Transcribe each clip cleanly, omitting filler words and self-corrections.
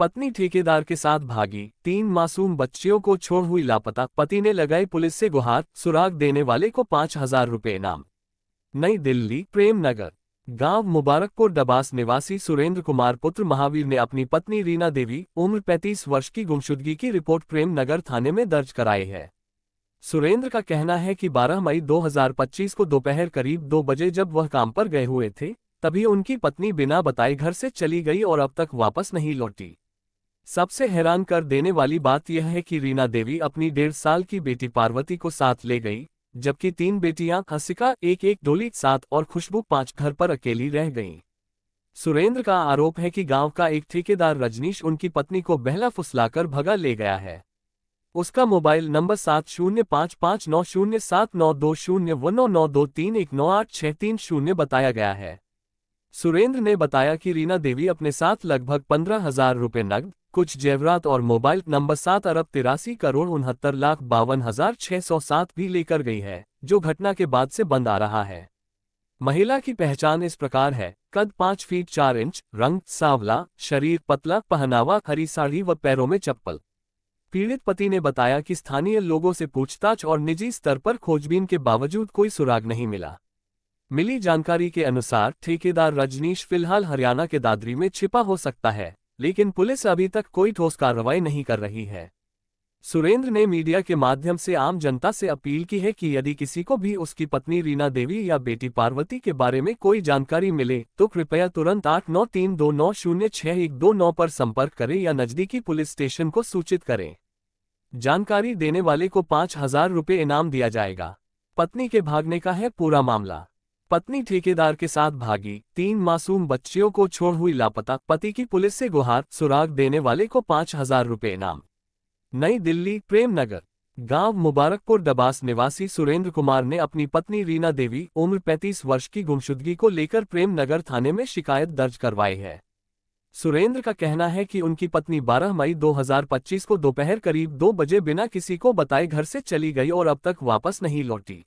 पत्नी ठेकेदार के साथ भागी, 3 मासूम बच्चियों को छोड़ हुई लापता, पति ने लगाई पुलिस से गुहार, सुराग देने वाले को 5,000 रुपये इनाम। नई दिल्ली, प्रेम नगर गांव मुबारकपुर डबास निवासी सुरेंद्र कुमार पुत्र महावीर ने अपनी पत्नी रीना देवी, उम्र 35 वर्ष की गुमशुदगी की रिपोर्ट प्रेम नगर थाने में दर्ज कराई है। सुरेंद्र का कहना है कि 12 मई 2025 को दोपहर करीब 2 बजे जब वह काम पर गए हुए थे, तभी उनकी पत्नी बिना बताए घर से चली गई और अब तक वापस नहीं लौटी। सबसे हैरान कर देने वाली बात यह है कि रीना देवी अपनी 1.5 साल की बेटी पार्वती को साथ ले गई, जबकि 3 बेटियां हसिका 1 डोली 7 और खुशबू 5 घर पर अकेली रह गईं। सुरेंद्र का आरोप है कि गांव का एक ठेकेदार रजनीश उनकी पत्नी को बहला फुसलाकर भगा ले गया है। उसका मोबाइल नंबर 70559079201992319863 बताया गया है। सुरेंद्र ने बताया कि रीना देवी अपने साथ लगभग 15,000 रुपये नकद, कुछ जेवरात और मोबाइल नंबर 7 अरब 83 करोड़ 69 लाख 52,607 भी लेकर गई है, जो घटना के बाद से बंद आ रहा है। महिला की पहचान इस प्रकार है: कद 5 फीट 4 इंच, रंग सांवला, शरीर पतला, पहनावा हरी साड़ी व पैरों में चप्पल। पीड़ित पति ने बताया कि स्थानीय लोगों से पूछताछ और निजी स्तर पर खोजबीन के बावजूद कोई सुराग नहीं मिला। मिली जानकारी के अनुसार ठेकेदार रजनीश फिलहाल हरियाणा के दादरी में छिपा हो सकता है, लेकिन पुलिस अभी तक कोई ठोस कार्रवाई नहीं कर रही है। सुरेंद्र ने मीडिया के माध्यम से आम जनता से अपील की है कि यदि किसी को भी उसकी पत्नी रीना देवी या बेटी पार्वती के बारे में कोई जानकारी मिले तो कृपया तुरंत 8932906129 पर संपर्क करें या नजदीकी पुलिस स्टेशन को सूचित करें। जानकारी देने वाले को 5,000 रुपये इनाम दिया जाएगा। पत्नी के भागने का है पूरा मामला। पत्नी ठेकेदार के साथ भागी, 3 मासूम बच्चियों को छोड़ हुई लापता, पति की पुलिस से गुहार, सुराग देने वाले को 5,000 रुपये इनाम। नई दिल्ली, प्रेम नगर गांव मुबारकपुर डबास निवासी सुरेंद्र कुमार ने अपनी पत्नी रीना देवी, उम्र 35 वर्ष की गुमशुदगी को लेकर प्रेम नगर थाने में शिकायत दर्ज करवाई है। सुरेंद्र का कहना है कि उनकी पत्नी 12 मई 2025 को दोपहर करीब 2 बजे बिना किसी को बताए घर से चली गई और अब तक वापस नहीं लौटी।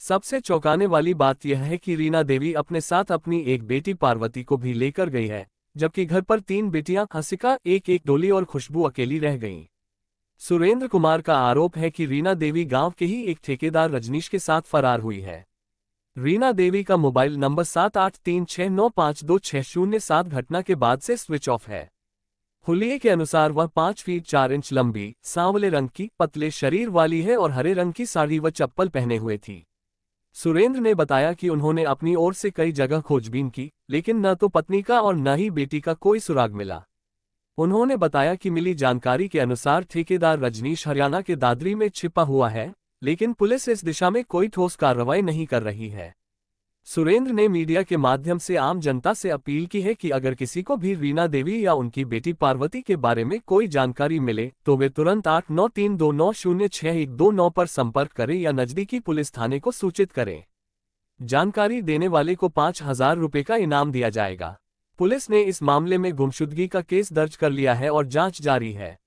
सबसे चौंकाने वाली बात यह है कि रीना देवी अपने साथ अपनी एक बेटी पार्वती को भी लेकर गई है, जबकि घर पर 3 बेटियां हसिका 1 डोली और खुशबू अकेली रह गईं। सुरेंद्र कुमार का आरोप है कि रीना देवी गांव के ही एक ठेकेदार रजनीश के साथ फरार हुई है। रीना देवी का मोबाइल नंबर 7836952607 घटना के बाद से स्विच ऑफ है। हुलिये के अनुसार वह 5 फीट 4 इंच लंबी, सांवले रंग की, पतले शरीर वाली है और हरे रंग की साड़ी व चप्पल पहने हुए थी। सुरेंद्र ने बताया कि उन्होंने अपनी ओर से कई जगह खोजबीन की, लेकिन न तो पत्नी का और न ही बेटी का कोई सुराग मिला। उन्होंने बताया कि मिली जानकारी के अनुसार ठेकेदार रजनीश हरियाणा के दादरी में छिपा हुआ है, लेकिन पुलिस इस दिशा में कोई ठोस कार्रवाई नहीं कर रही है। सुरेंद्र ने मीडिया के माध्यम से आम जनता से अपील की है कि अगर किसी को भी रीना देवी या उनकी बेटी पार्वती के बारे में कोई जानकारी मिले तो वे तुरंत 8932906129 पर संपर्क करें या नजदीकी पुलिस थाने को सूचित करें। जानकारी देने वाले को 5,000 रुपये का इनाम दिया जाएगा। पुलिस ने इस मामले में गुमशुदगी का केस दर्ज कर लिया है और जांच जारी है।